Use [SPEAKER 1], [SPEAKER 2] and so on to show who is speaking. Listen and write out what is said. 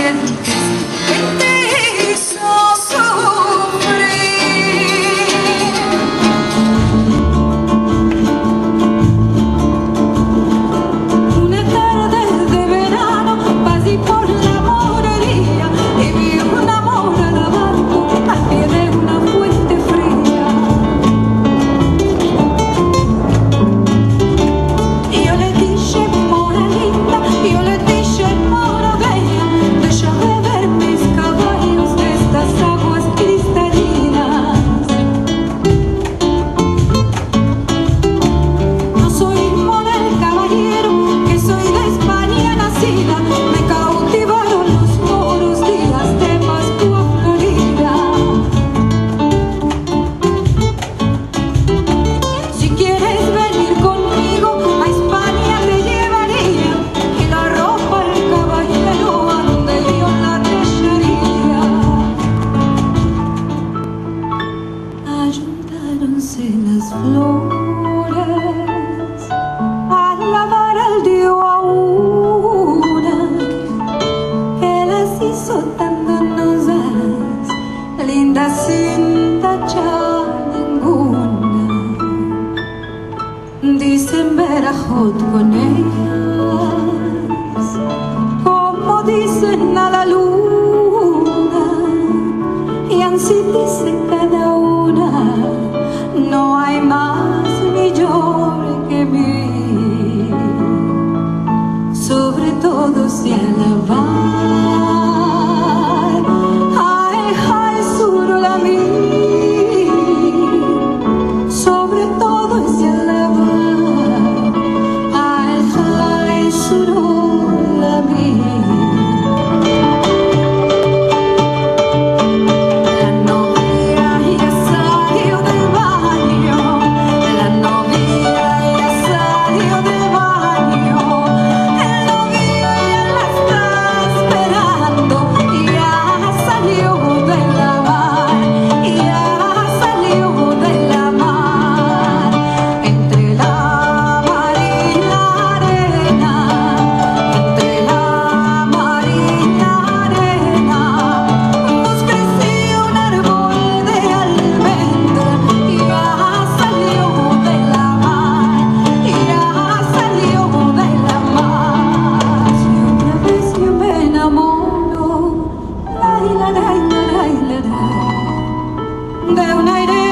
[SPEAKER 1] sientes que te hizo sufrir. Una tarde de verano pasé por la morería y vi un amor lavando al pie de una fuente fría. Y yo le dije, mora linda, y yo le dije, mora bella, deja de ver mis caballos de estas aguas cristalinas. No soy model caballero, que soy de España nacida, me cautivaron los moros días de Pascua Florida. Si quieres venir conmigo a España te llevaría, y la ropa el caballero ande yo la dejaría. Ayuntáronse las flores a lavar al dio a una, que las hizo tan donosas, lindas sin tachar ninguna. Dicen verajot con ellas, como dicen a la luna, y así dice cada una, no hay más millor que mí. Sobre todo se alabar, ay, ay, Surolamí. Sobre todo se alabar, ay, ay, Surolamí. La novia ya salió del baño, la novia ya salió del baño, el novio ya la está esperando, ya salió de la mar, ya salió de la mar. Entre la mar y la arena, entre la mar y la arena, nos creció un árbol de almendra, ya salió de la mar, ya salió de la mar. Si una vez yo me enamoro, la, de un aire